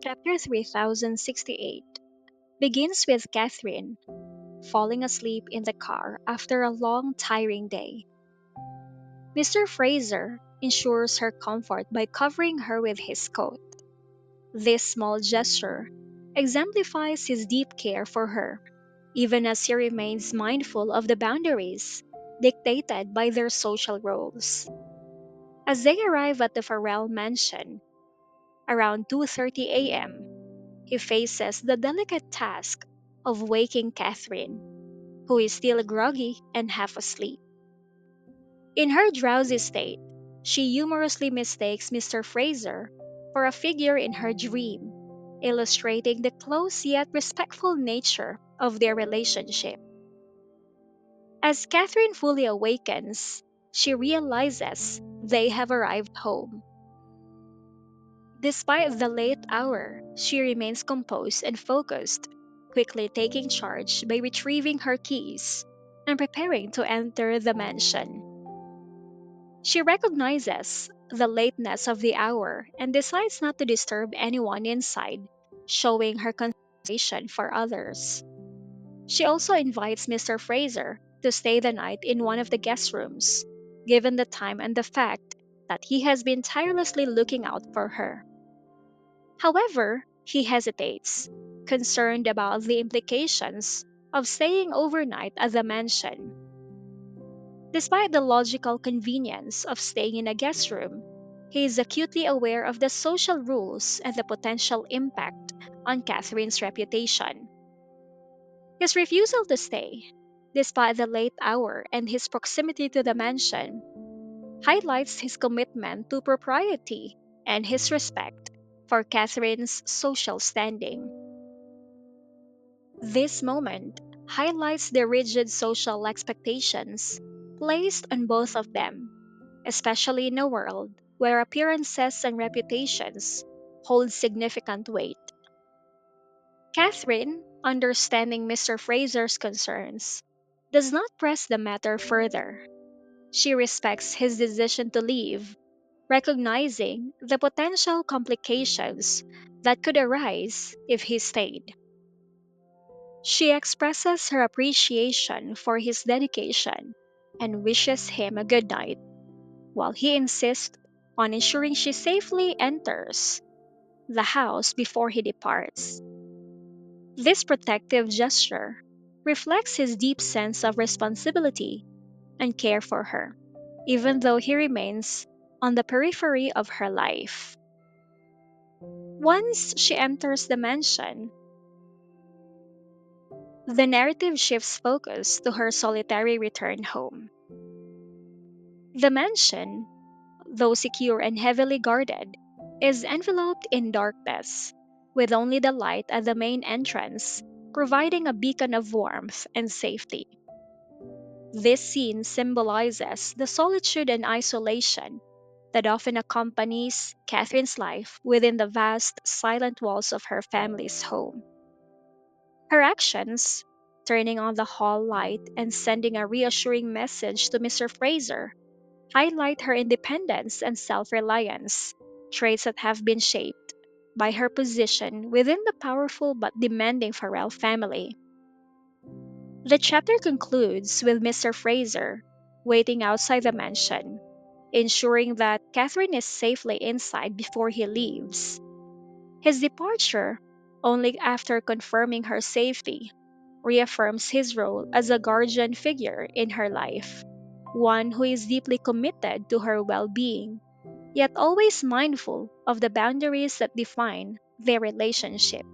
Chapter 3068 begins with Catherine falling asleep in the car after a long, tiring day. Mr. Fraser ensures her comfort by covering her with his coat. This small gesture exemplifies his deep care for her, even as he remains mindful of the boundaries dictated by their social roles. As they arrive at the Farrell mansion around 2:30 a.m., he faces the delicate task of waking Catherine, who is still groggy and half asleep. In her drowsy state, she humorously mistakes Mr. Fraser for a figure in her dream, illustrating the close yet respectful nature of their relationship. As Catherine fully awakens, she realizes they have arrived home. Despite the late hour, she remains composed and focused, quickly taking charge by retrieving her keys and preparing to enter the mansion. She recognizes the lateness of the hour and decides not to disturb anyone inside, showing her consideration for others. She also invites Mr. Fraser to stay the night in one of the guest rooms, given the time and the fact that he has been tirelessly looking out for her. However, he hesitates, concerned about the implications of staying overnight at the mansion. Despite the logical convenience of staying in a guest room, he is acutely aware of the social rules and the potential impact on Catherine's reputation. His refusal to stay, despite the late hour and his proximity to the mansion, highlights his commitment to propriety and his respect for Catherine's social standing. This moment highlights the rigid social expectations placed on both of them, especially in a world where appearances and reputations hold significant weight. Catherine, understanding Mr. Fraser's concerns, does not press the matter further. She respects his decision to leave, recognizing the potential complications that could arise if he stayed. She expresses her appreciation for his dedication and wishes him a good night, while he insists on ensuring she safely enters the house before he departs. This protective gesture reflects his deep sense of responsibility and care for her, even though he remains on the periphery of her life. Once she enters the mansion, the narrative shifts focus to her solitary return home. The mansion, though secure and heavily guarded, is enveloped in darkness, with only the light at the main entrance providing a beacon of warmth and safety. This scene symbolizes the solitude and isolation that often accompanies Catherine's life within the vast, silent walls of her family's home. Her actions, turning on the hall light and sending a reassuring message to Mr. Fraser, highlight her independence and self reliance, traits that have been shaped by her position within the powerful but demanding Farrell family. The chapter concludes with Mr. Fraser waiting outside the mansion, ensuring that Catherine is safely inside before he leaves. His departure, only after confirming her safety, reaffirms his role as a guardian figure in her life, one who is deeply committed to her well being, yet always mindful of the boundaries that define their relationship.